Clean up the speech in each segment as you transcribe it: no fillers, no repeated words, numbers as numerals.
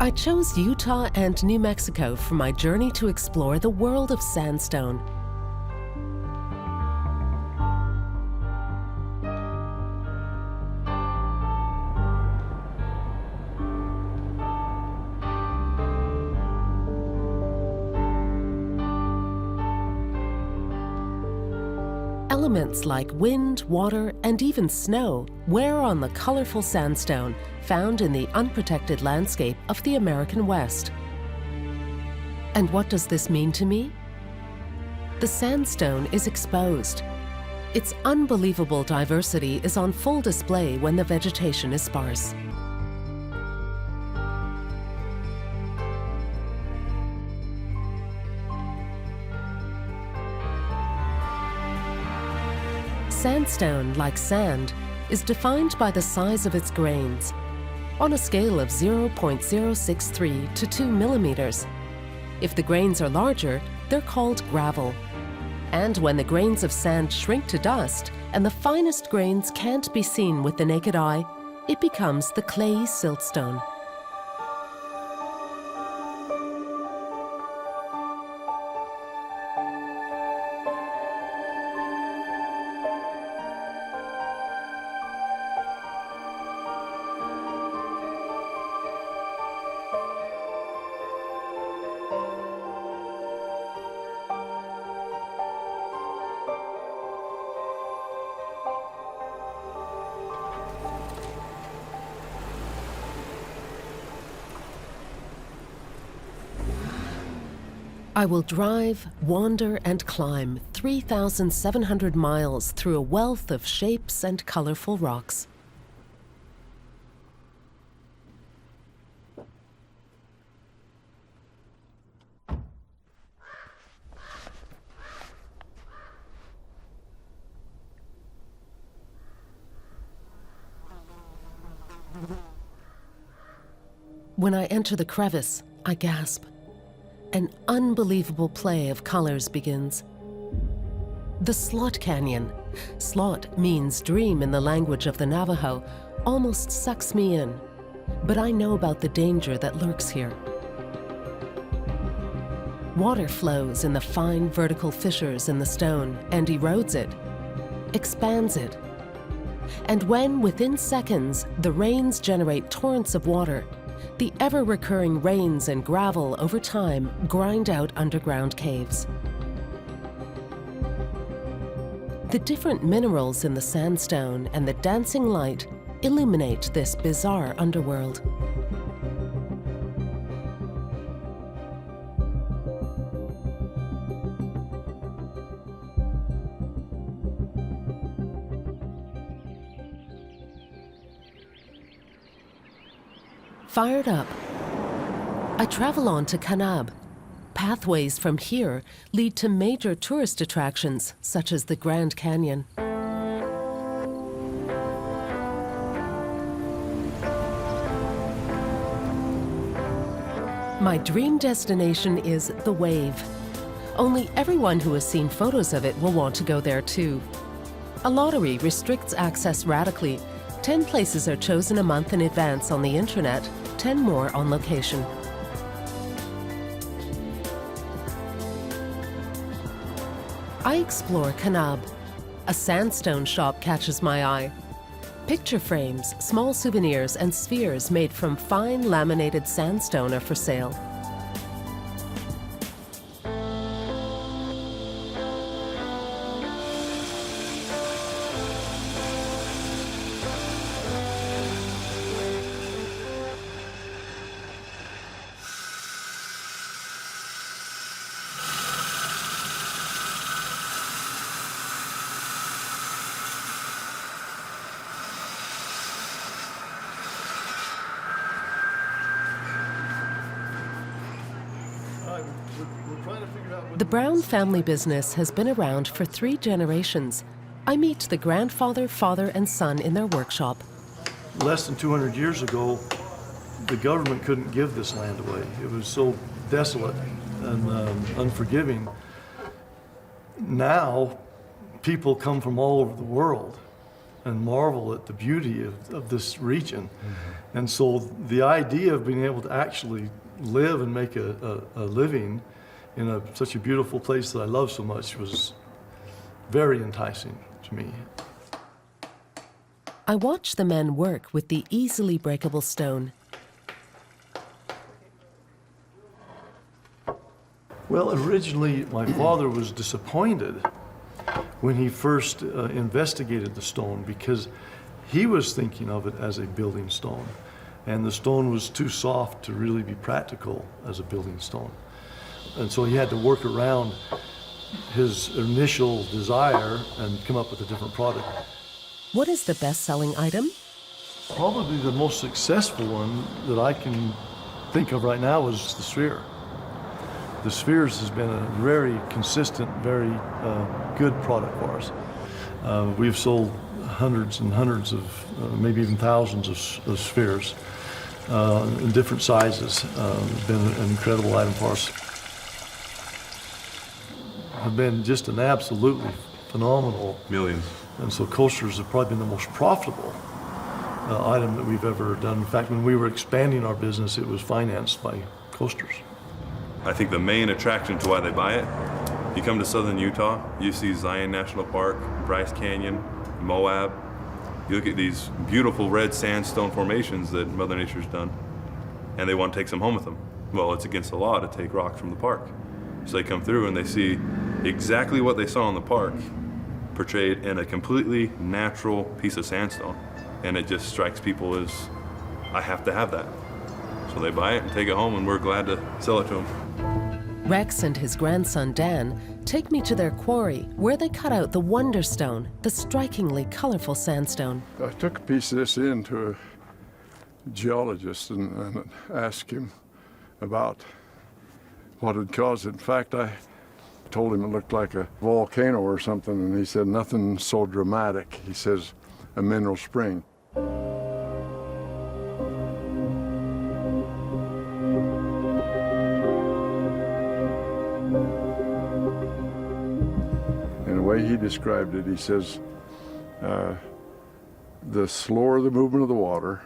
I chose Utah and New Mexico for my journey to explore the world of sandstone. Elements like wind, water, and even snow wear on the colorful sandstone found in the unprotected landscape of the American West. And what does this mean to me? The sandstone is exposed. Its unbelievable diversity is on full display when the vegetation is sparse. Sandstone, like sand, is defined by the size of its grains. On a scale of 0.063 to 2 millimeters. If the grains are larger, they're called gravel. And when the grains of sand shrink to dust and the finest grains can't be seen with the naked eye, it becomes the clayey siltstone. I will drive, wander, and climb 3,700 miles through a wealth of shapes and colorful rocks. When I enter the crevice, I gasp. An unbelievable play of colors begins. The Slot Canyon, slot means dream in the language of the Navajo, almost sucks me in. But I know about the danger that lurks here. Water flows in the fine vertical fissures in the stone and erodes it, expands it. And when, within seconds, the rains generate torrents of water, the ever-recurring rains and gravel over time grind out underground caves. The different minerals in the sandstone and the dancing light illuminate this bizarre underworld. Fired up, I travel on to Kanab. Pathways from here lead to major tourist attractions, such as the Grand Canyon. My dream destination is the Wave. Only everyone who has seen photos of it will want to go there too. A lottery restricts access radically. 10 places are chosen a month in advance on the internet, 10 more on location. I explore Kanab. A sandstone shop catches my eye. Picture frames, small souvenirs, and spheres made from fine laminated sandstone are for sale. The Brown family business has been around for 3 generations. I meet the grandfather, father, and son in their workshop. Less than 200 years ago, the government couldn't give this land away. It was so desolate and unforgiving. Now, people come from all over the world and marvel at the beauty of this region. And so the idea of being able to actually live and make a living in such a beautiful place that I love so much was very enticing to me. I watch the men work with the easily breakable stone. Well, originally my father was disappointed when he first investigated the stone, because he was thinking of it as a building stone, and the stone was too soft to really be practical as a building stone. And so he had to work around his initial desire and come up with a different product. What is the best-selling item? Probably the most successful one that I can think of right now is the sphere. The spheres has been a very consistent, very good product for us. We've sold hundreds and hundreds of, maybe even thousands of spheres in different sizes. It's been an incredible item for us. Have been just an absolutely phenomenal. Millions. And so coasters have probably been the most profitable item that we've ever done. In fact, when we were expanding our business, it was financed by coasters. I think the main attraction to why they buy it, you come to southern Utah, you see Zion National Park, Bryce Canyon, Moab. You look at these beautiful red sandstone formations that Mother Nature's done, and they want to take some home with them. Well, it's against the law to take rock from the park. So they come through and they see exactly what they saw in the park portrayed in a completely natural piece of sandstone. And it just strikes people as, I have to have that. So they buy it and take it home, and we're glad to sell it to them. Rex and his grandson Dan take me to their quarry where they cut out the Wonderstone, the strikingly colorful sandstone. I took a piece of this in to a geologist and asked him about what had caused it. In fact, I told him it looked like a volcano or something, and he said, nothing so dramatic. He says, a mineral spring. And the way he described it, he says, the slower the movement of the water,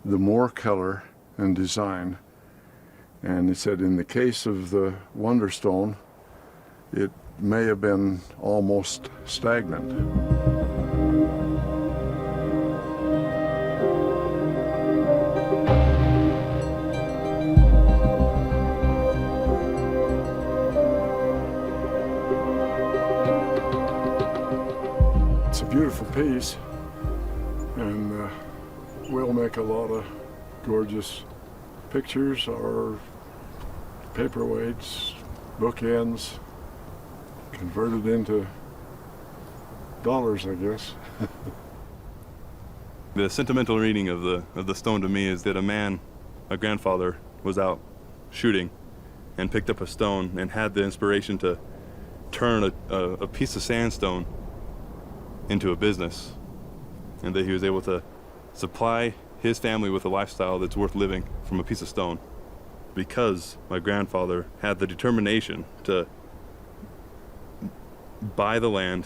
the more color and design. And he said, in the case of the Wonderstone, it may have been almost stagnant. It's a beautiful piece, and we'll make a lot of gorgeous pictures or paperweights, bookends, converted into dollars, I guess. The sentimental reading of the stone to me is that a grandfather, was out shooting and picked up a stone and had the inspiration to turn a piece of sandstone into a business, and that he was able to supply his family with a lifestyle that's worth living from a piece of stone, because my grandfather had the determination to buy the land,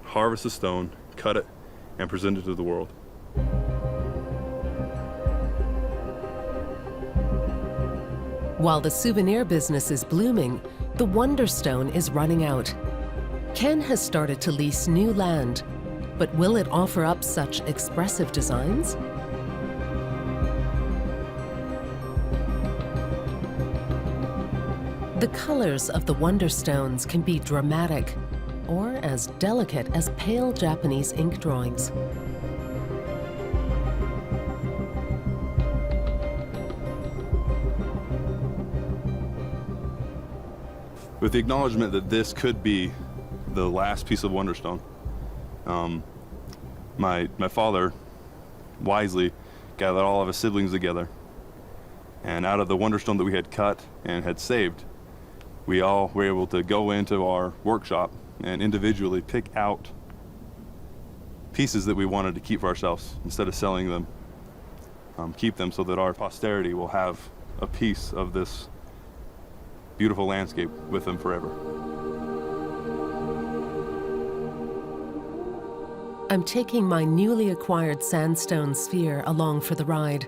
harvest the stone, cut it, and present it to the world. While the souvenir business is blooming, the Wonderstone is running out. Ken has started to lease new land, but will it offer up such expressive designs? The colors of the Wonderstones can be dramatic, or as delicate as pale Japanese ink drawings. With the acknowledgement that this could be the last piece of Wonderstone, my father wisely gathered all of his siblings together, and out of the Wonderstone that we had cut and had saved, we all were able to go into our workshop and individually pick out pieces that we wanted to keep for ourselves instead of selling them. Keep them so that our posterity will have a piece of this beautiful landscape with them forever. I'm taking my newly acquired sandstone sphere along for the ride.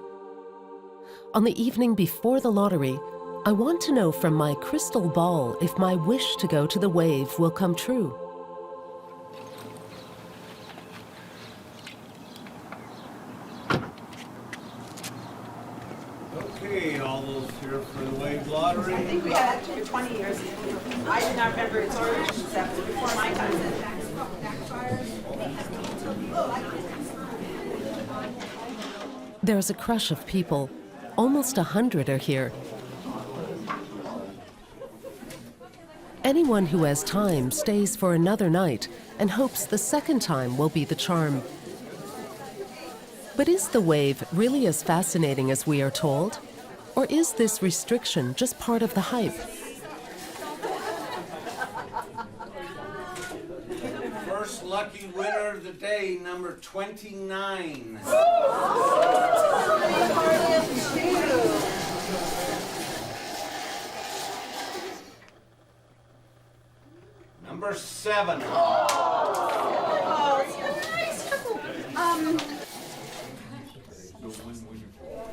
On the evening before the lottery, I want to know from my crystal ball if my wish to go to the wave will come true. Okay, all those here for the wave lottery. I think we had it for 20 years. I do not remember its origins. That was before my time. There's a crush of people. Almost 100 are here. Anyone who has time stays for another night and hopes the second time will be the charm. But is the wave really as fascinating as we are told? Or is this restriction just part of the hype? First lucky winner of the day, number 29. Number 7.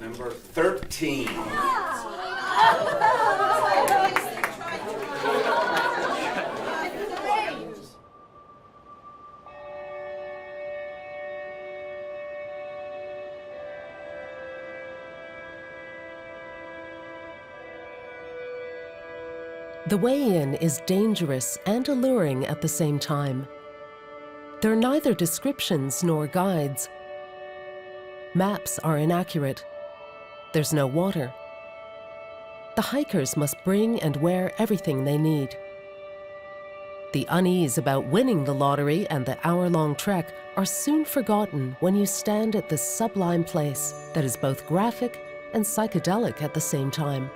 Number 13. The way in is dangerous and alluring at the same time. There are neither descriptions nor guides. Maps are inaccurate. There's no water. The hikers must bring and wear everything they need. The unease about winning the lottery and the hour-long trek are soon forgotten when you stand at this sublime place that is both graphic and psychedelic at the same time.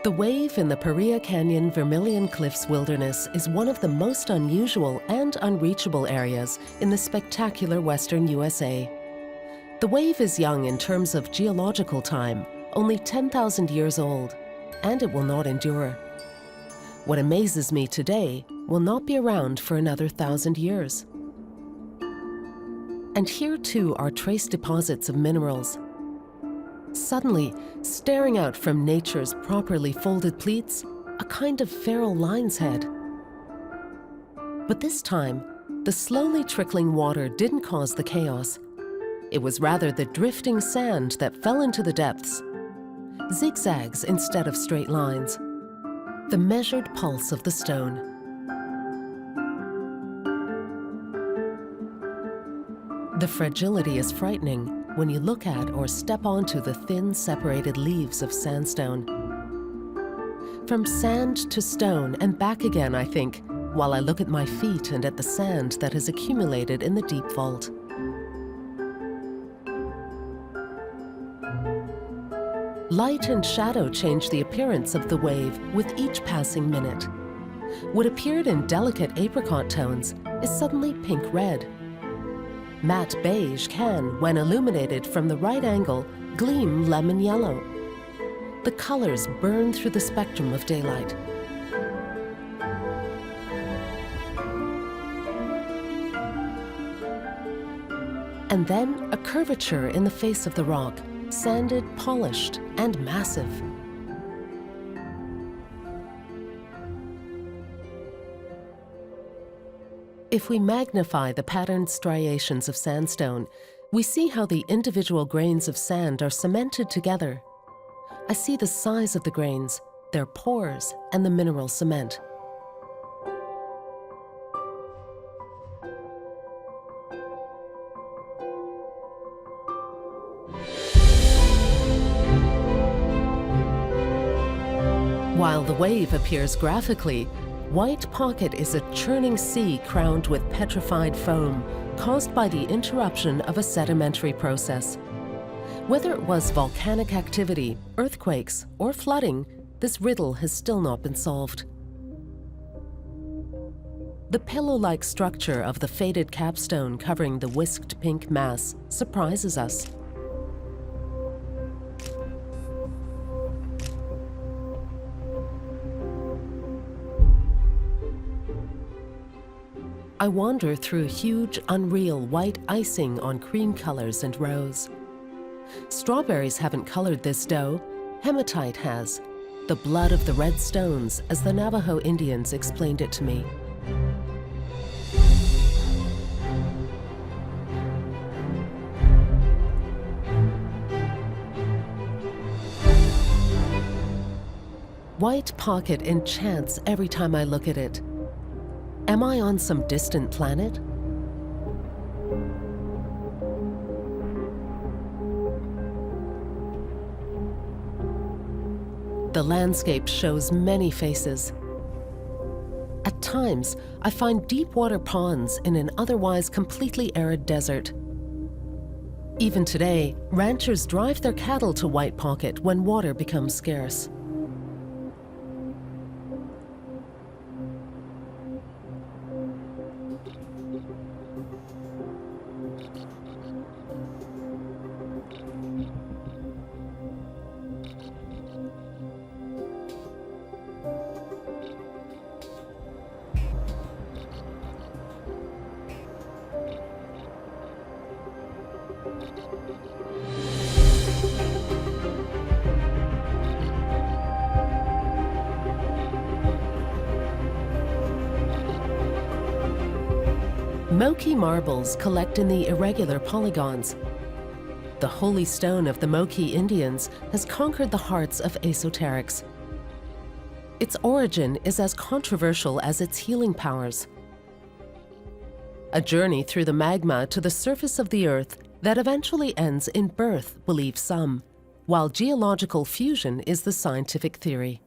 The wave in the Paria Canyon Vermilion Cliffs wilderness is one of the most unusual and unreachable areas in the spectacular western USA. The wave is young in terms of geological time, only 10,000 years old, and it will not endure. What amazes me today will not be around for another 1,000 years. And here too are trace deposits of minerals. Suddenly, staring out from nature's properly folded pleats, a kind of feral lion's head. But this time, the slowly trickling water didn't cause the chaos. It was rather the drifting sand that fell into the depths. Zigzags instead of straight lines. The measured pulse of the stone. The fragility is frightening when you look at or step onto the thin separated leaves of sandstone. From sand to stone and back again, I think, while I look at my feet and at the sand that has accumulated in the deep vault. Light and shadow change the appearance of the wave with each passing minute. What appeared in delicate apricot tones is suddenly pink-red. Matte beige can, when illuminated from the right angle, gleam lemon yellow. The colors burn through the spectrum of daylight. And then a curvature in the face of the rock, sanded, polished, and massive. If we magnify the patterned striations of sandstone, we see how the individual grains of sand are cemented together. I see the size of the grains, their pores, and the mineral cement. While the wave appears graphically, White Pocket is a churning sea crowned with petrified foam caused by the interruption of a sedimentary process. Whether it was volcanic activity, earthquakes, or flooding, this riddle has still not been solved. The pillow-like structure of the faded capstone covering the whisked pink mass surprises us. I wander through huge, unreal white icing on cream colors and rose. Strawberries haven't colored this dough, hematite has, the blood of the red stones, as the Navajo Indians explained it to me. White Pocket enchants every time I look at it. Am I on some distant planet? The landscape shows many faces. At times, I find deep water ponds in an otherwise completely arid desert. Even today, ranchers drive their cattle to White Pocket when water becomes scarce. Moki marbles collect in the irregular polygons. The holy stone of the Moki Indians has conquered the hearts of esoterics. Its origin is as controversial as its healing powers. A journey through the magma to the surface of the earth that eventually ends in birth, believe some, while geological fusion is the scientific theory.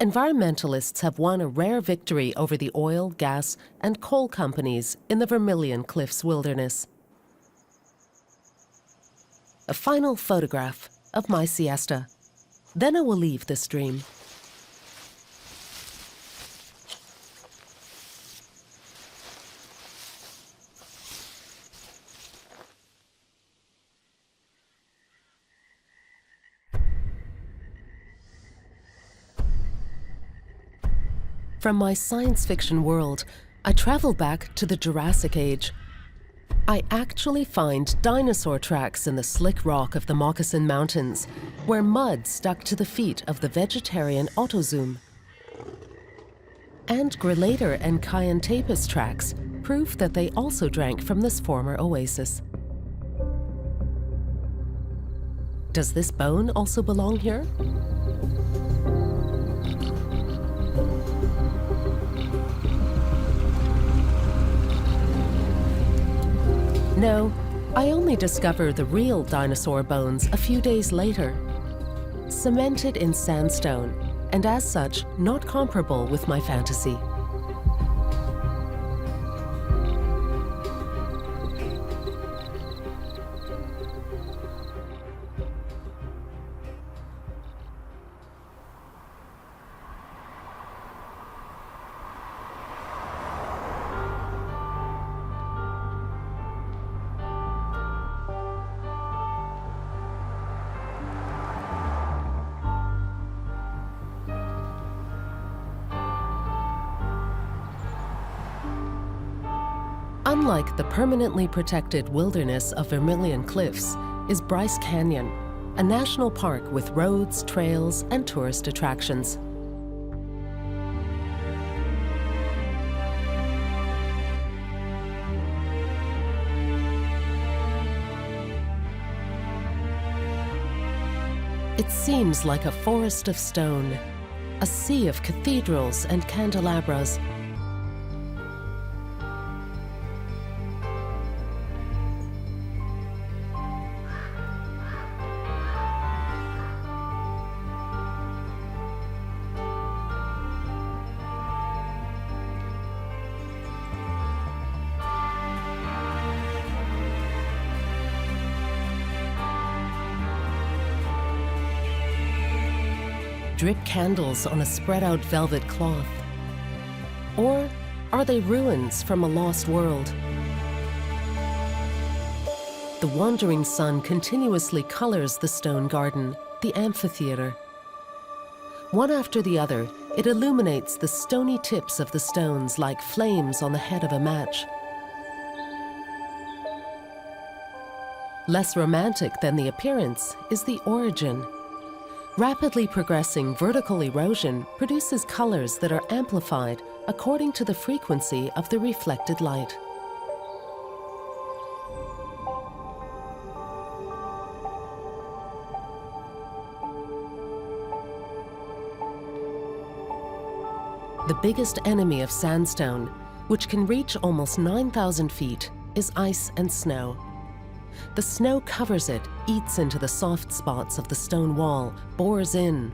Environmentalists have won a rare victory over the oil, gas, and coal companies in the Vermilion Cliffs wilderness. A final photograph of my siesta. Then I will leave this dream. From my science fiction world, I travel back to the Jurassic Age. I actually find dinosaur tracks in the slick rock of the Moccasin Mountains, where mud stuck to the feet of the vegetarian Autozoom. And Grelator and Kayantapus tracks prove that they also drank from this former oasis. Does this bone also belong here? No, I only discover the real dinosaur bones a few days later. Cemented in sandstone, and as such, not comparable with my fantasy. Unlike the permanently protected wilderness of Vermilion Cliffs is Bryce Canyon, a national park with roads, trails, and tourist attractions. It seems like a forest of stone, a sea of cathedrals and candelabras. drip candles on a spread-out velvet cloth? Or are they ruins from a lost world? The wandering sun continuously colors the stone garden, the amphitheater. One after the other, it illuminates the stony tips of the stones like flames on the head of a match. Less romantic than the appearance is the origin. Rapidly progressing vertical erosion produces colors that are amplified according to the frequency of the reflected light. The biggest enemy of sandstone, which can reach almost 9,000 feet, is ice and snow. The snow covers it, eats into the soft spots of the stone wall, bores in,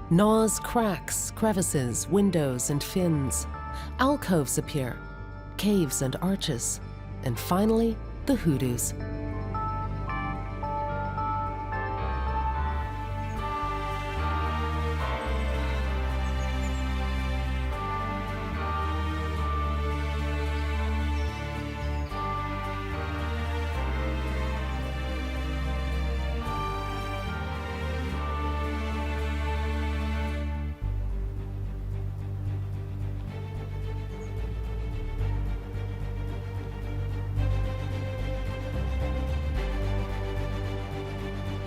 gnaws cracks, crevices, windows, and fins. Alcoves appear, caves and arches, and finally, the hoodoos.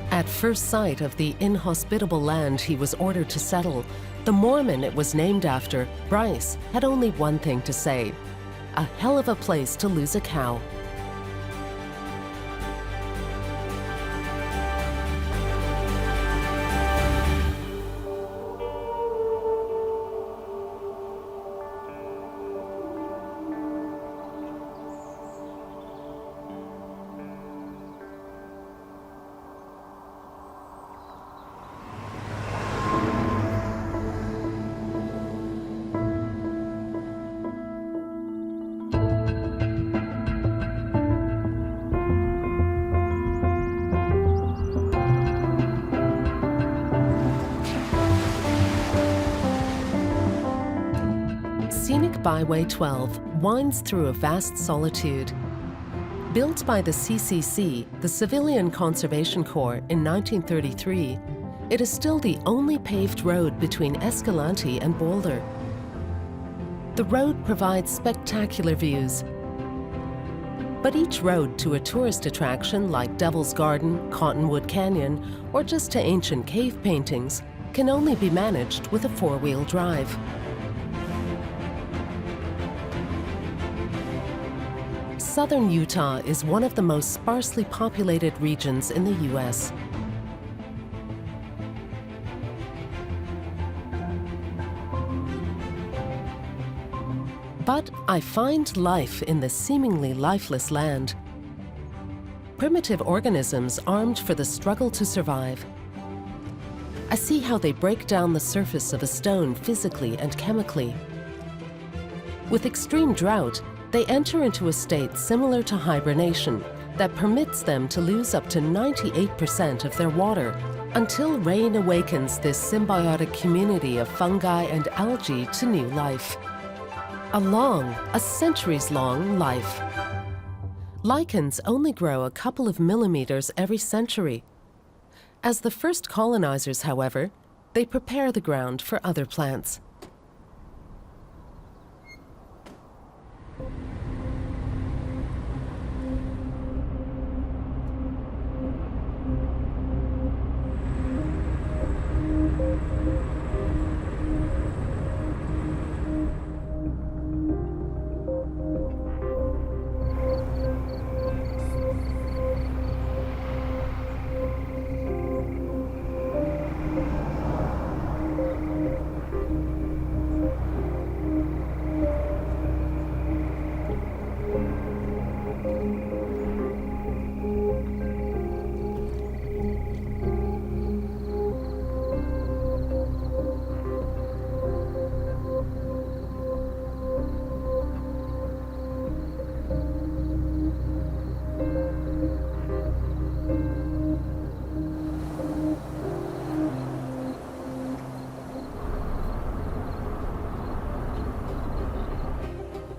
At first sight of the inhospitable land he was ordered to settle, the Mormon it was named after, Bryce, had only one thing to say: a hell of a place to lose a cow. Scenic Byway 12 winds through a vast solitude. Built by the CCC, the Civilian Conservation Corps, in 1933, it is still the only paved road between Escalante and Boulder. The road provides spectacular views, but each road to a tourist attraction like Devil's Garden, Cottonwood Canyon, or just to ancient cave paintings can only be managed with a four-wheel drive. Southern Utah is one of the most sparsely populated regions in the U.S. But I find life in this seemingly lifeless land. Primitive organisms armed for the struggle to survive. I see how they break down the surface of a stone physically and chemically. With extreme drought, they enter into a state similar to hibernation that permits them to lose up to 98% of their water until rain awakens this symbiotic community of fungi and algae to new life. A centuries-long life. Lichens only grow a couple of millimeters every century. As the first colonizers, however, they prepare the ground for other plants.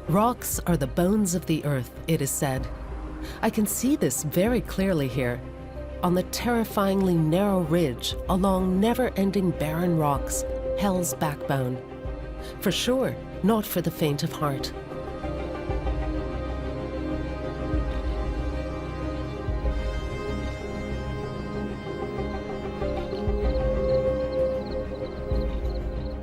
Rocks are the bones of the earth, it is said. I can see this very clearly here, on the terrifyingly narrow ridge along never-ending barren rocks, hell's backbone. For sure, not for the faint of heart.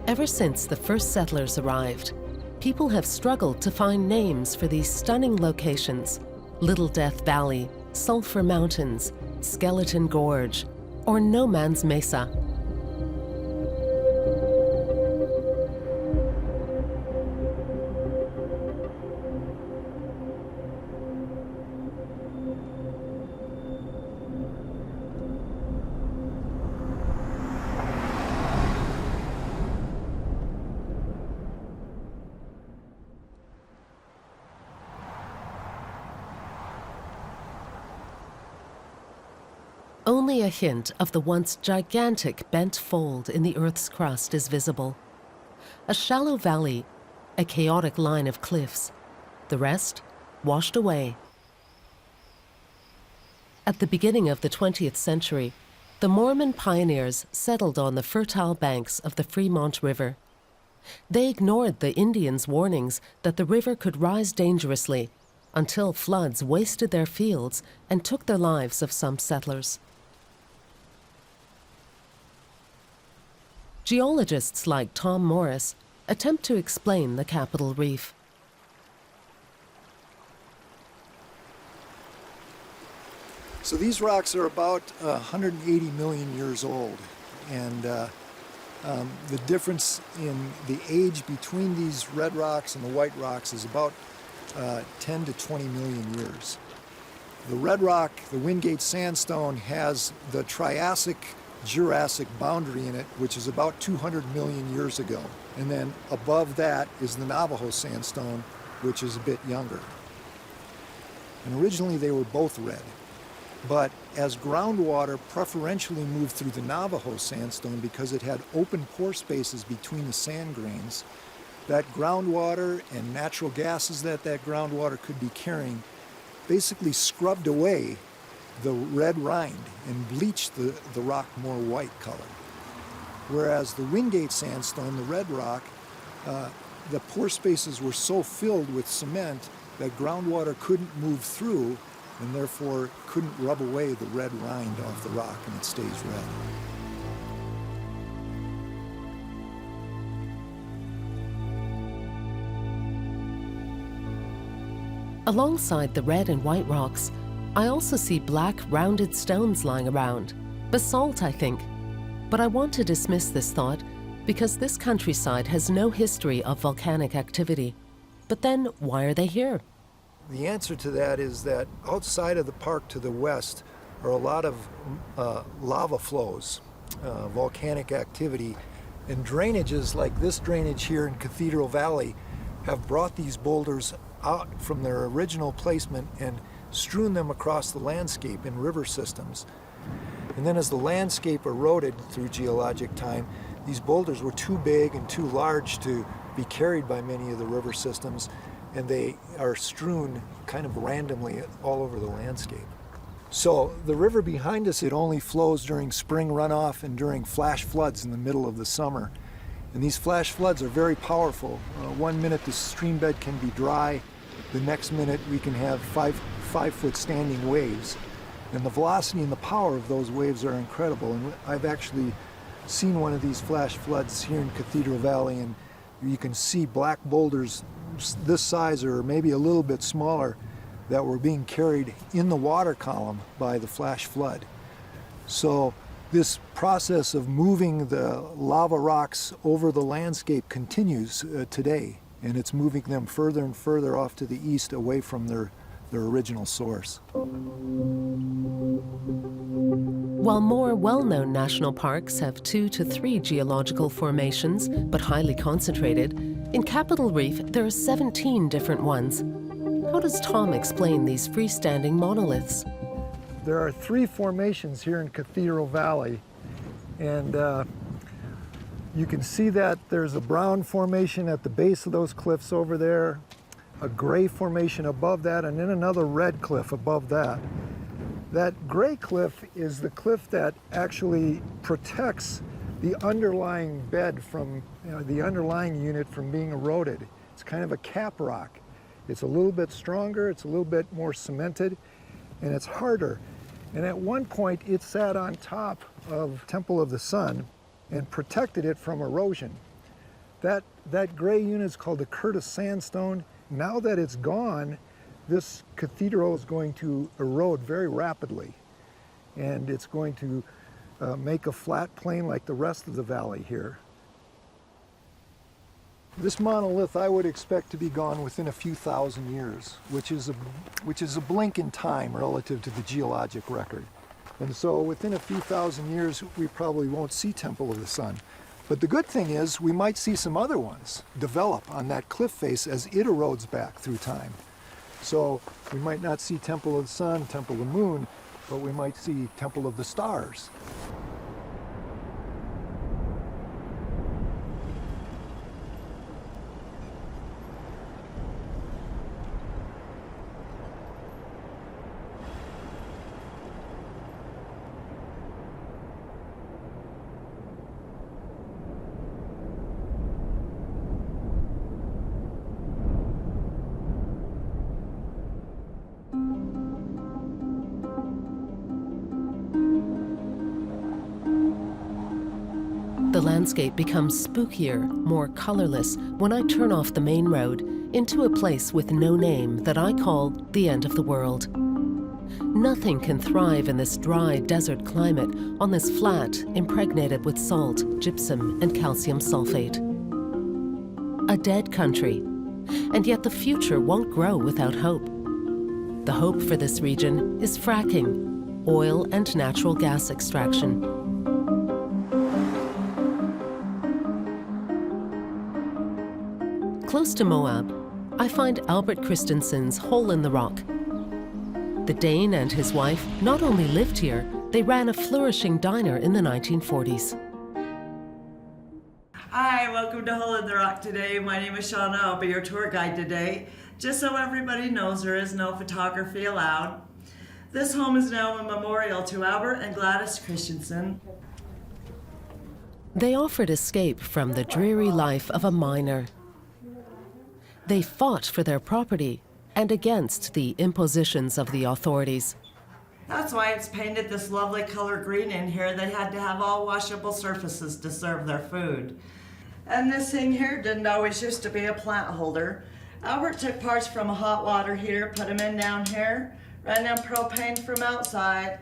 Ever since the first settlers arrived, people have struggled to find names for these stunning locations: Little Death Valley, Sulphur Mountains, Skeleton Gorge, or No Man's Mesa. Only a hint of the once gigantic bent fold in the Earth's crust is visible. A shallow valley, a chaotic line of cliffs. The rest, washed away. At the beginning of the 20th century, the Mormon pioneers settled on the fertile banks of the Fremont River. They ignored the Indians' warnings that the river could rise dangerously until floods wasted their fields and took the lives of some settlers. Geologists like Tom Morris attempt to explain the Capitol Reef. So these rocks are about 180 million years old, and the difference in the age between these red rocks and the white rocks is about 10 to 20 million years. The red rock, the Wingate Sandstone, has the Triassic-Jurassic boundary in it, which is about 200 million years ago. And then above that is the Navajo Sandstone, which is a bit younger. And originally they were both red. But as groundwater preferentially moved through the Navajo Sandstone because it had open pore spaces between the sand grains, that groundwater and natural gases that groundwater could be carrying basically scrubbed away the red rind and bleached the rock more white color. Whereas the Wingate Sandstone, the red rock, the pore spaces were so filled with cement that groundwater couldn't move through and therefore couldn't rub away the red rind off the rock, and it stays red. Alongside the red and white rocks, I also see black, rounded stones lying around. Basalt, I think. But I want to dismiss this thought because this countryside has no history of volcanic activity. But then, why are they here? The answer to that is that outside of the park to the west are a lot of lava flows, volcanic activity, and drainages like this drainage here in Cathedral Valley have brought these boulders out from their original placement and strewn them across the landscape in river systems. And then as the landscape eroded through geologic time, these boulders were too big and too large to be carried by many of the river systems, and they are strewn kind of randomly all over the landscape. So the river behind us, it only flows during spring runoff and during flash floods in the middle of the summer. And these flash floods are very powerful. 1 minute the stream bed can be dry, the next minute we can have five-foot standing waves. And the velocity and the power of those waves are incredible. And I've actually seen one of these flash floods here in Cathedral Valley, and you can see black boulders this size or maybe a little bit smaller that were being carried in the water column by the flash flood. So this process of moving the lava rocks over the landscape continues today, and it's moving them further and further off to the east away from their original source. While more well-known national parks have 2 to 3 geological formations, but highly concentrated, in Capitol Reef there are 17 different ones. How does Tom explain these freestanding monoliths? There are 3 formations here in Cathedral Valley, and you can see that there's a brown formation at the base of those cliffs over there. a gray formation above that, and then another red cliff above that. That gray cliff is the cliff that actually protects the underlying bed from, the underlying unit from being eroded. It's kind of a cap rock. It's a little bit stronger, it's a little bit more cemented, and it's harder. And at one point, it sat on top of Temple of the Sun and protected it from erosion. That gray unit is called the Curtis sandstone. Now that it's gone, this cathedral is going to erode very rapidly, and it's going to make a flat plain like the rest of the valley here. This monolith I would expect to be gone within a few thousand years, which is a blink in time relative to the geologic record. And so within a few thousand years, we probably won't see Temple of the Sun. But the good thing is we might see some other ones develop on that cliff face as it erodes back through time. So we might not see Temple of the Sun, Temple of the Moon, but we might see Temple of the Stars. The landscape becomes spookier, more colorless when I turn off the main road into a place with no name that I call the end of the world. Nothing can thrive in this dry desert climate on this flat impregnated with salt, gypsum, and calcium sulfate. A dead country, and yet the future won't grow without hope. The hope for this region is fracking, oil and natural gas extraction. Close to Moab, I find Albert Christensen's Hole in the Rock. The Dane and his wife not only lived here, they ran a flourishing diner in the 1940s. Hi, welcome to Hole in the Rock today. My name is Shauna. I'll be your tour guide today. Just so everybody knows, there is no photography allowed. This home is now a memorial to Albert and Gladys Christensen. They offered escape from the dreary life of a miner. They fought for their property and against the impositions of the authorities. That's why it's painted this lovely color green in here. They had to have all washable surfaces to serve their food. And this thing here didn't always used to be a plant holder. Albert took parts from a hot water heater, put them in down here, ran down propane from outside.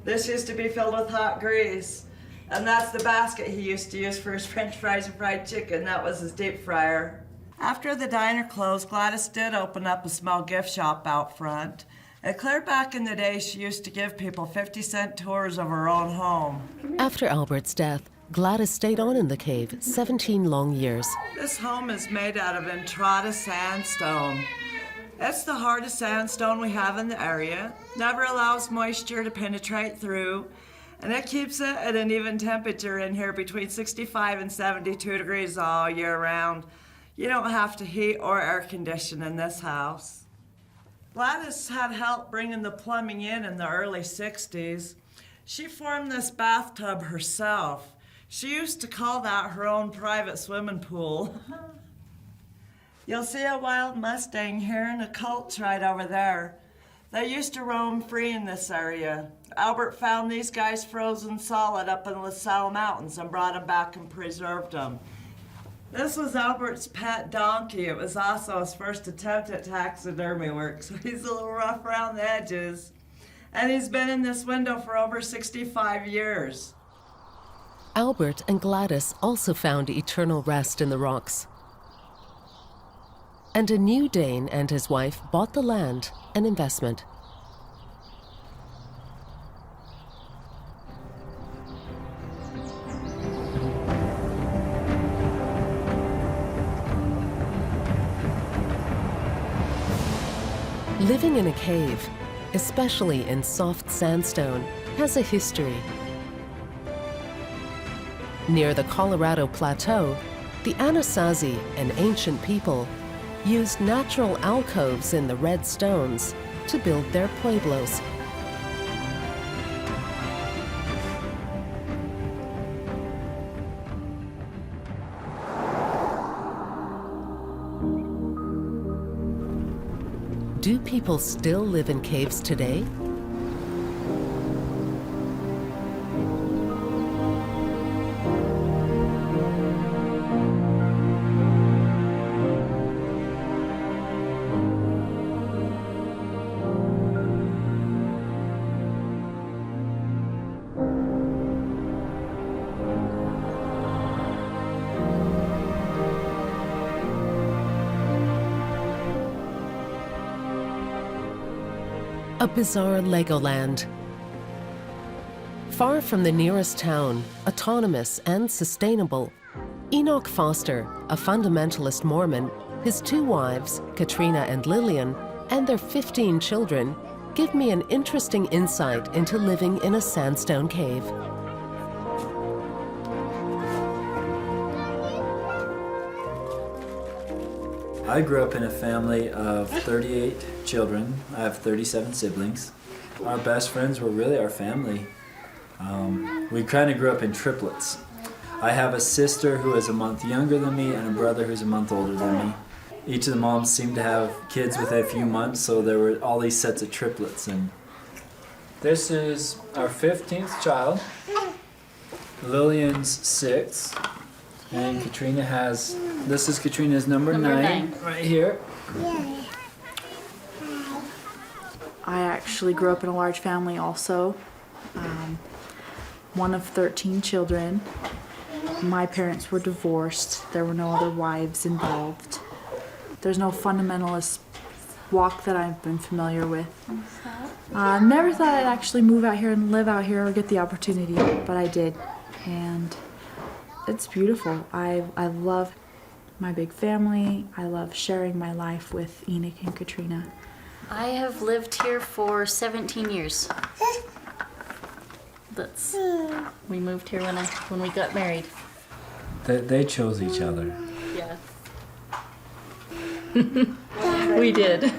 This used to be filled with hot grease. And that's the basket he used to use for his French fries and fried chicken. That was his deep fryer. After the diner closed, Gladys did open up a small gift shop out front. And clear back in the day, she used to give people 50-cent tours of her own home. After Albert's death, Gladys stayed on in the cave 17 long years. This home is made out of Entrada sandstone. It's the hardest sandstone we have in the area. Never allows moisture to penetrate through, and it keeps it at an even temperature in here between 65 and 72 degrees all year round. You don't have to heat or air condition in this house. Gladys had help bringing the plumbing in the early 60s. She formed this bathtub herself. She used to call that her own private swimming pool. You'll see a wild Mustang here and a colt's right over there. They used to roam free in this area. Albert found these guys frozen solid up in the La Salle Mountains and brought them back and preserved them. This was Albert's pet donkey. It was also his first attempt at taxidermy work, so he's a little rough around the edges. And he's been in this window for over 65 years. Albert and Gladys also found eternal rest in the rocks. And a new Dane and his wife bought the land, an investment. Living in a cave, especially in soft sandstone, has a history. Near the Colorado Plateau, the Anasazi, an ancient people, used natural alcoves in the red stones to build their pueblos. Do people still live in caves today? A bizarre Legoland. Far from the nearest town, autonomous and sustainable, Enoch Foster, a fundamentalist Mormon, his 2 wives, Katrina and Lillian, and their 15 children, give me an interesting insight into living in a sandstone cave. I grew up in a family of 38 children. I have 37 siblings. Our best friends were really our family. We kind of grew up in triplets. I have a sister who is a month younger than me and a brother who's a month older than me. Each of the moms seemed to have kids within a few months, so there were all these sets of triplets. And this is our 15th child. Lillian's 6th. And Katrina has, this is Katrina's number 9 right here. I actually grew up in a large family also. One of 13 children. My parents were divorced. There were no other wives involved. There's no fundamentalist walk that I've been familiar with. Never thought I'd actually move out here and live out here or get the opportunity, but I did. And it's beautiful. I love my big family. I love sharing my life with Enoch and Katrina. I have lived here for 17 years. We moved here when we got married. They chose each other. Yeah. We did.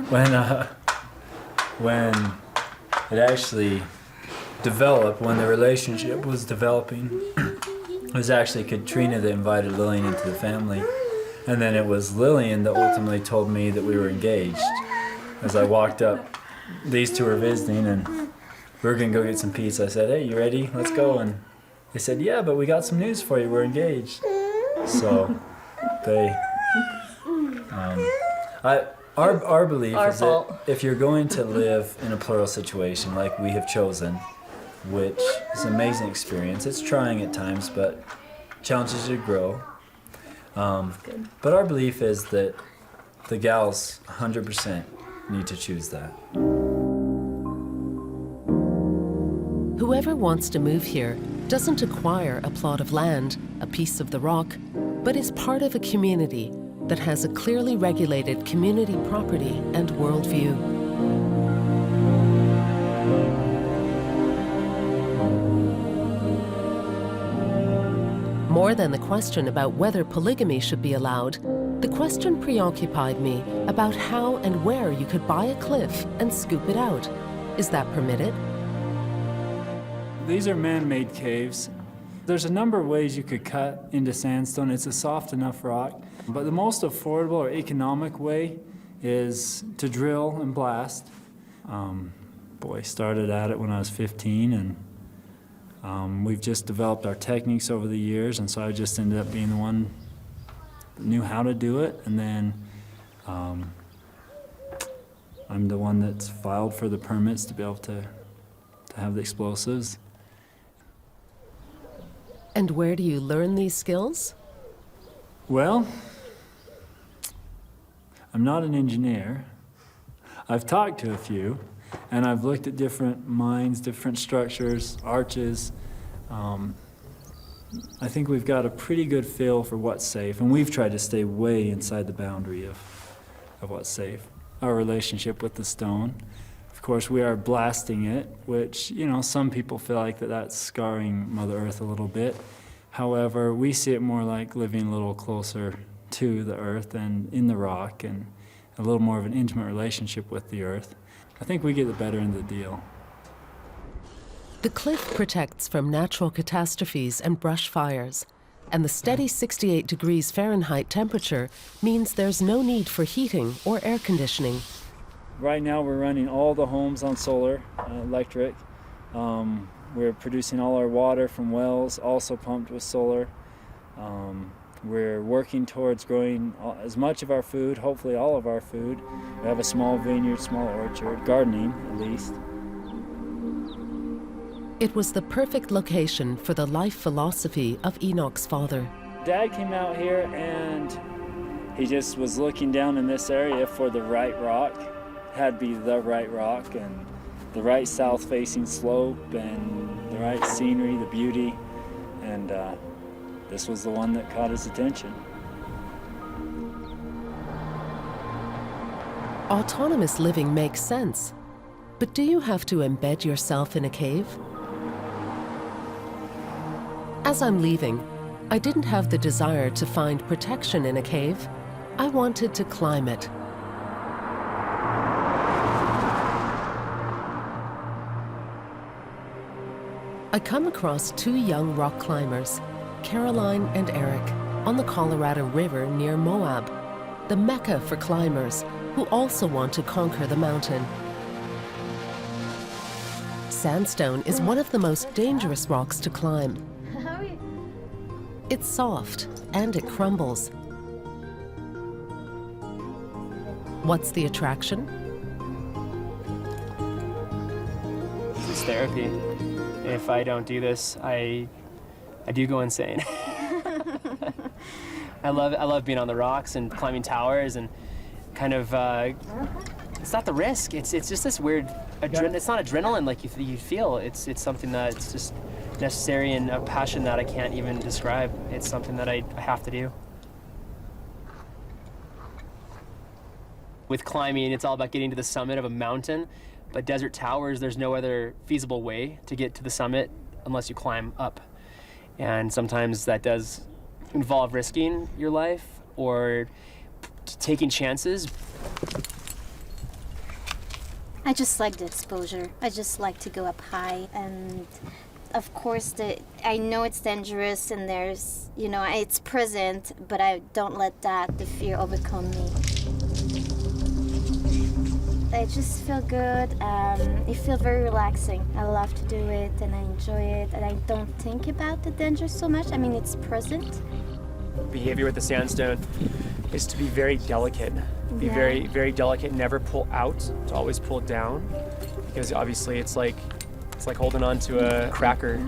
When it actually developed, when the relationship was developing, it was actually Katrina that invited Lillian into the family. And then it was Lillian that ultimately told me that we were engaged. As I walked up, these two were visiting and we were gonna go get some pizza. I said, "Hey, you ready? Let's go." And they said, "Yeah, but we got some news for you, we're engaged." So they, our belief is that if you're going to live in a plural situation like we have chosen, which is an amazing experience, it's trying at times, but challenges you to grow. But our belief is that the gals 100% need to choose that. Whoever wants to move here doesn't acquire a plot of land, a piece of the rock, but is part of a community that has a clearly regulated community property and worldview. More than the question about whether polygamy should be allowed, the question preoccupied me about how and where you could buy a cliff and scoop it out. Is that permitted? These are man-made caves. There's a number of ways you could cut into sandstone. It's a soft enough rock. But the most affordable or economic way is to drill and blast. Started at it when I was 15, and we've just developed our techniques over the years, and so I just ended up being the one that knew how to do it, and then I'm the one that's filed for the permits to be able to have the explosives. And where do you learn these skills? Well, I'm not an engineer. I've talked to a few, and I've looked at different mines, different structures, arches. I think we've got a pretty good feel for what's safe, and we've tried to stay way inside the boundary of what's safe. Our relationship with the stone. Of course, we are blasting it, which, some people feel like that's scarring Mother Earth a little bit. However, we see it more like living a little closer to the earth and in the rock, and a little more of an intimate relationship with the earth. I think we get the better end of the deal. The cliff protects from natural catastrophes and brush fires, and the steady 68 degrees Fahrenheit temperature means there's no need for heating or air conditioning. Right now we're running all the homes on solar, electric. We're producing all our water from wells, also pumped with solar. We're working towards growing as much of our food, hopefully all of our food. We have a small vineyard, small orchard, gardening at least. It was the perfect location for the life philosophy of Enoch's father. Dad came out here and he just was looking down in this area for the right rock. It had to be the right rock and the right south-facing slope and the right scenery, the beauty, and this was the one that caught his attention. Autonomous living makes sense, but do you have to embed yourself in a cave? As I'm leaving, I didn't have the desire to find protection in a cave. I wanted to climb it. I come across two young rock climbers, Caroline and Eric, on the Colorado River near Moab, the mecca for climbers who also want to conquer the mountain. Sandstone is one of the most dangerous rocks to climb. It's soft and it crumbles. What's the attraction? It's therapy. If I don't do this, I do go insane. I love being on the rocks and climbing towers and kind of, it's not the risk, it's just this weird, it's not adrenaline like you feel, it's something that's just necessary and a passion that I can't even describe. It's something that I have to do. With climbing, it's all about getting to the summit of a mountain, but desert towers, there's no other feasible way to get to the summit unless you climb up. And sometimes that does involve risking your life or taking chances. I just like the exposure. I just like to go up high, and of course I know it's dangerous and there's, it's present, but I don't let the fear overcome me. I just feel good. It feels very relaxing. I love to do it and I enjoy it, and I don't think about the danger so much. I mean, it's present. Behavior with the sandstone is to be very delicate. Be Yeah. very, very delicate. Never pull out. To always pull down, because obviously it's like holding on to a cracker.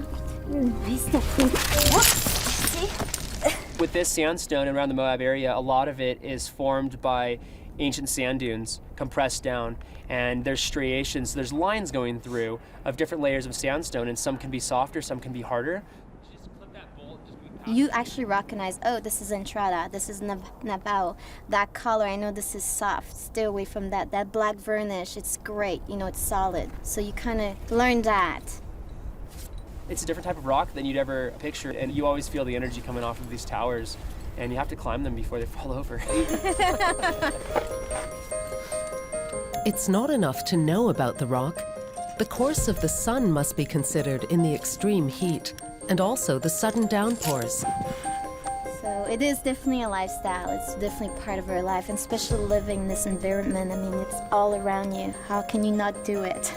With this sandstone around the Moab area, a lot of it is formed by ancient sand dunes compressed down, and there's striations, there's lines going through of different layers of sandstone, and some can be softer, some can be harder. You actually recognize, oh, this is Entrada, this is Navajo. That color, I know this is soft. Stay away from that. That black varnish, it's great, it's solid. So you kind of learn that. It's a different type of rock than you'd ever picture, and you always feel the energy coming off of these towers, and you have to climb them before they fall over. It's not enough to know about the rock. The course of the sun must be considered in the extreme heat, and also the sudden downpours. So it is definitely a lifestyle. It's definitely part of our life, and especially living in this environment. I mean, it's all around you. How can you not do it?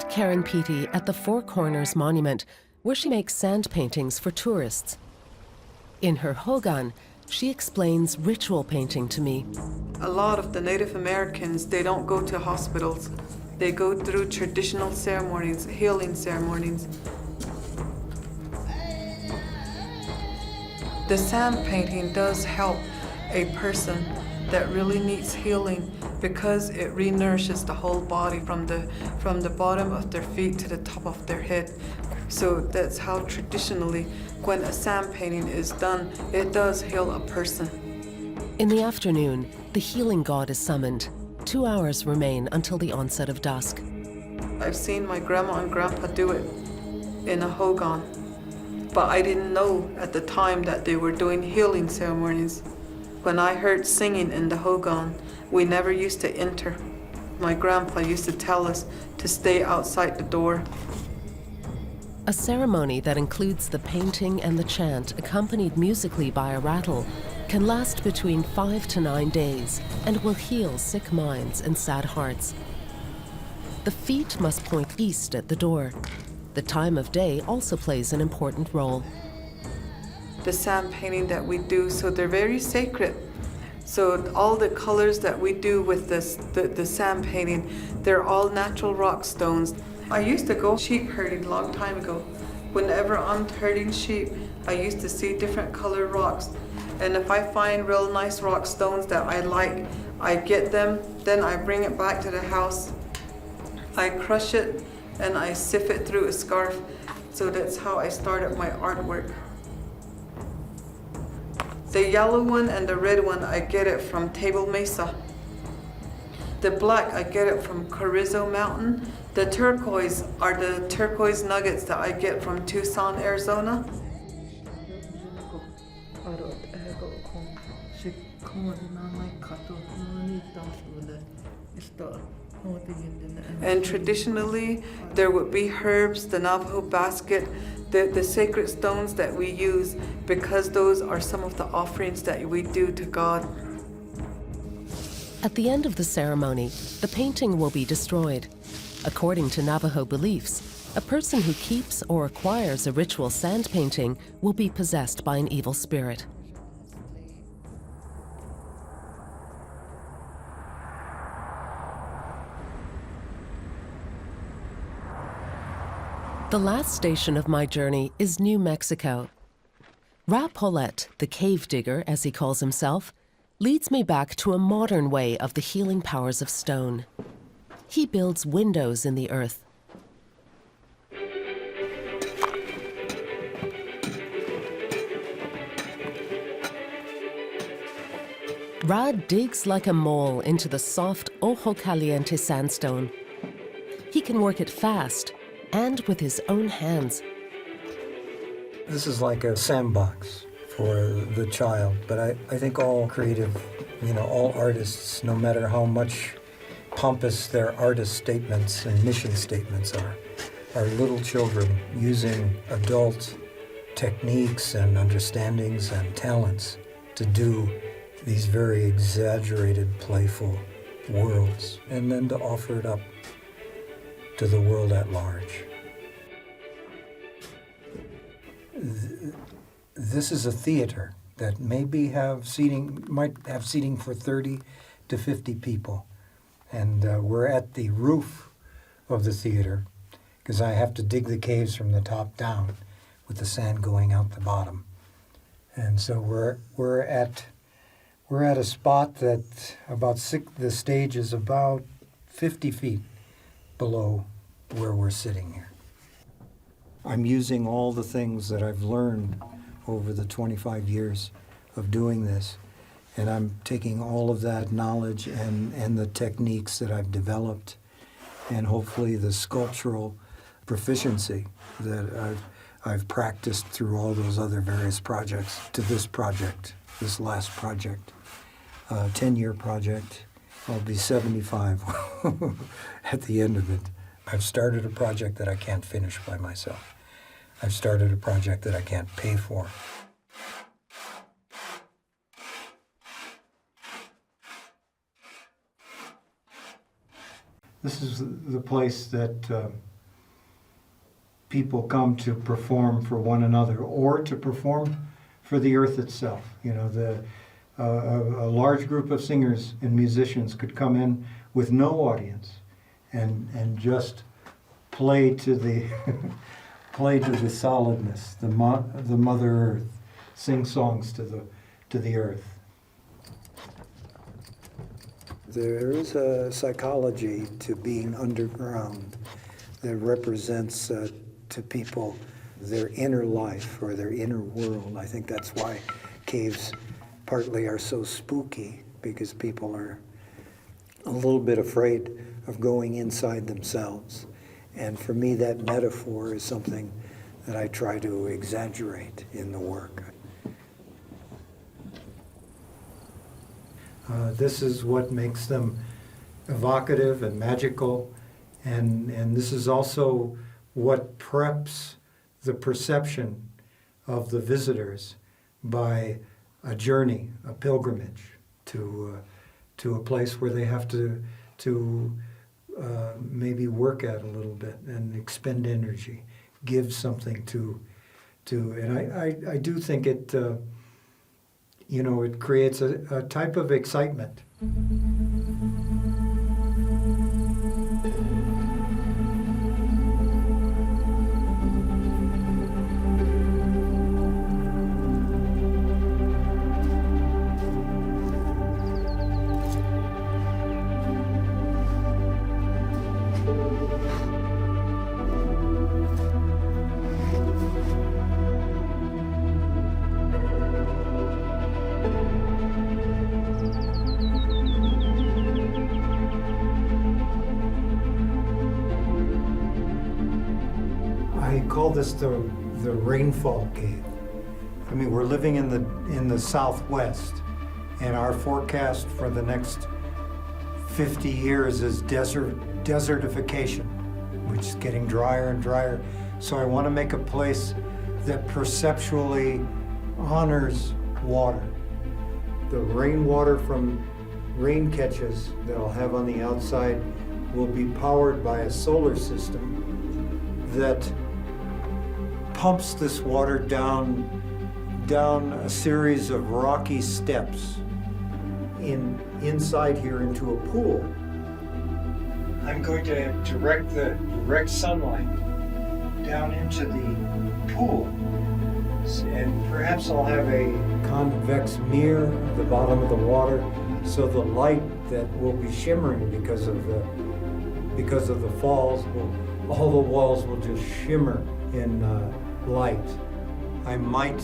meet Karen Peaty at the Four Corners Monument, where she makes sand paintings for tourists. In her hogan, she explains ritual painting to me. A lot of the Native Americans, they don't go to hospitals. They go through traditional ceremonies, healing ceremonies. The sand painting does help a person that really needs healing because it re-nourishes the whole body from the bottom of their feet to the top of their head. So that's how traditionally, when a sand painting is done, it does heal a person. In the afternoon, the healing god is summoned. 2 hours remain until the onset of dusk. I've seen my grandma and grandpa do it in a hogan, but I didn't know at the time that they were doing healing ceremonies. When I heard singing in the hogan, we never used to enter. My grandpa used to tell us to stay outside the door. A ceremony that includes the painting and the chant, accompanied musically by a rattle, can last between 5 to 9 days and will heal sick minds and sad hearts. The feet must point east at the door. The time of day also plays an important role. The sand painting that we do, so they're very sacred. So all the colors that we do with the sand painting, they're all natural rock stones. I used to go sheep herding a long time ago. Whenever I'm herding sheep, I used to see different color rocks. And if I find real nice rock stones that I like, I get them, then I bring it back to the house. I crush it and I sift it through a scarf. So that's how I started my artwork. The yellow one and the red one, I get it from Table Mesa. The black, I get it from Carrizo Mountain. The turquoise are the turquoise nuggets that I get from Tucson, Arizona. And traditionally, there would be herbs, the Navajo basket, the sacred stones that we use, because those are some of the offerings that we do to God. At the end of the ceremony, the painting will be destroyed. According to Navajo beliefs, a person who keeps or acquires a ritual sand painting will be possessed by an evil spirit. The last station of my journey is New Mexico. Ra Paulette, the cave digger, as he calls himself, leads me back to a modern way of the healing powers of stone. He builds windows in the earth. Ra digs like a mole into the soft ojo caliente sandstone. He can work it fast and with his own hands. This is like a sandbox for the child, but I think all creative, all artists, no matter how much pompous their artist statements and mission statements are little children using adult techniques and understandings and talents to do these very exaggerated, playful worlds, and then to offer it up to the world at large. This is a theater that might have seating for 30 to 50 people. And we're at the roof of the theater because I have to dig the caves from the top down with the sand going out the bottom. And so we're at a spot that the stage is about 50 feet below where we're sitting here. I'm using all the things that I've learned over the 25 years of doing this, and I'm taking all of that knowledge and the techniques that I've developed, and hopefully the sculptural proficiency that I've practiced through all those other various projects to this project, this last project, 10-year project. I'll be 75 at the end of it. I've started a project that I can't finish by myself. I've started a project that I can't pay for. This is the place that people come to perform for one another or to perform for the earth itself. You know, a large group of singers and musicians could come in with no audience and just play to the play to the solidness, the Mother Earth, sing songs to the earth. There is a psychology to being underground that represents to people their inner life or their inner world. I think that's why caves partly are so spooky, because people are a little bit afraid of going inside themselves. And for me, that metaphor is something that I try to exaggerate in the work. This is what makes them evocative and magical, and this is also what preps the perception of the visitors by a journey, a pilgrimage to a place where they have to maybe work at a little bit and expend energy, give something to and I do think it it creates a type of excitement. I call this the rainfall cave. I mean, we're living in the Southwest, and our forecast for the next 50 years is desertification, which is getting drier and drier. So I want to make a place that perceptually honors water. The rainwater from rain catches that I'll have on the outside will be powered by a solar system that pumps this water down a series of rocky steps inside here into a pool. I'm going to direct sunlight down into the pool, and perhaps I'll have a convex mirror at the bottom of the water, so the light that will be shimmering because of the falls, all the walls will just shimmer in light. I might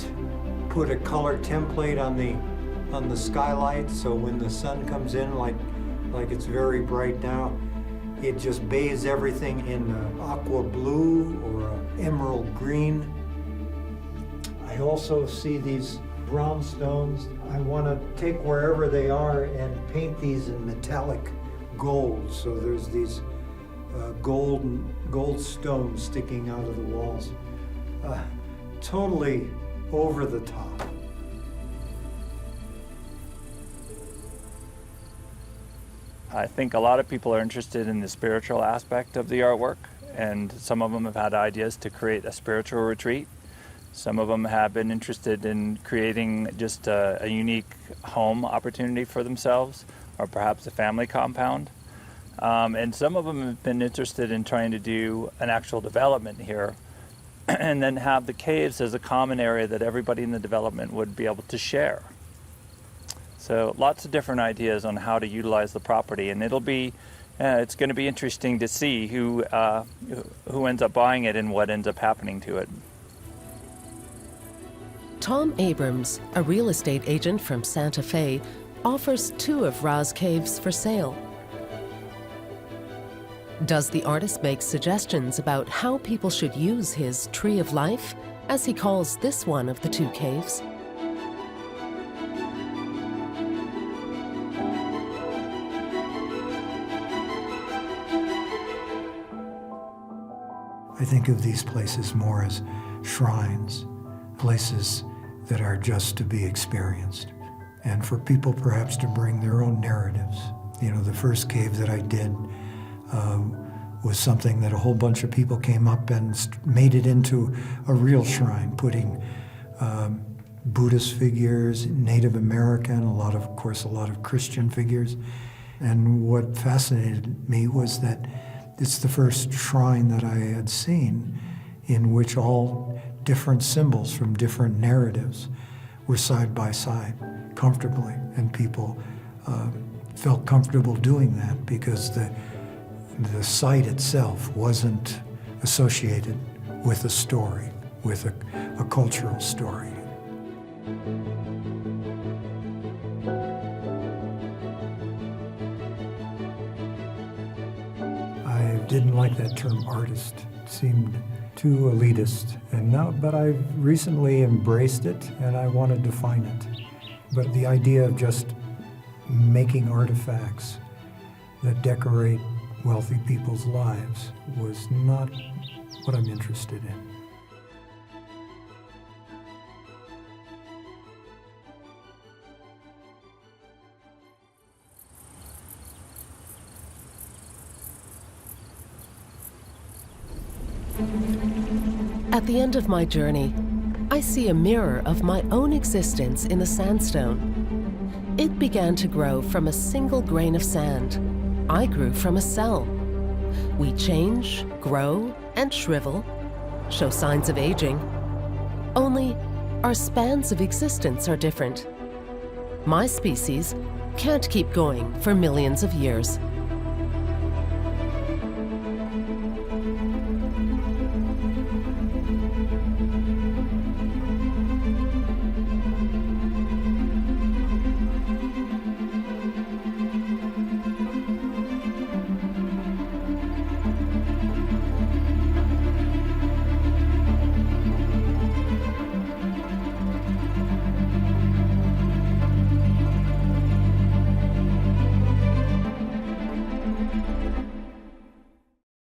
put a color template on the skylight, so when the sun comes in, like it's very bright now, it just bathes everything in aqua blue or emerald green. I also see these brown stones. I want to take wherever they are and paint these in metallic gold. So there's these gold stones sticking out of the walls. Totally over the top. I think a lot of people are interested in the spiritual aspect of the artwork, and some of them have had ideas to create a spiritual retreat. Some of them have been interested in creating just a unique home opportunity for themselves, or perhaps a family compound. And some of them have been interested in trying to do an actual development here, and then have the caves as a common area that everybody in the development would be able to share. So lots of different ideas on how to utilize the property, and it's going to be interesting to see who ends up buying it and what ends up happening to it. Tom Abrams, a real estate agent from Santa Fe, offers 2 of Ra's caves for sale. Does the artist make suggestions about how people should use his tree of life, as he calls this one of the 2 caves? I think of these places more as shrines, places that are just to be experienced, and for people perhaps to bring their own narratives. You know, the first cave that I did was something that a whole bunch of people came up and made it into a real shrine, putting Buddhist figures, Native American, of course, a lot of Christian figures. And what fascinated me was that it's the first shrine that I had seen in which all different symbols from different narratives were side by side, comfortably, and people felt comfortable doing that because the site itself wasn't associated with a story, with a cultural story. I didn't like that term artist. It seemed too elitist, but I've recently embraced it and I want to define it. But the idea of just making artifacts that decorate wealthy people's lives was not what I'm interested in. At the end of my journey, I see a mirror of my own existence in the sandstone. It began to grow from a single grain of sand. I grew from a cell. We change, grow, and shrivel, show signs of aging. Only our spans of existence are different. My species can't keep going for millions of years.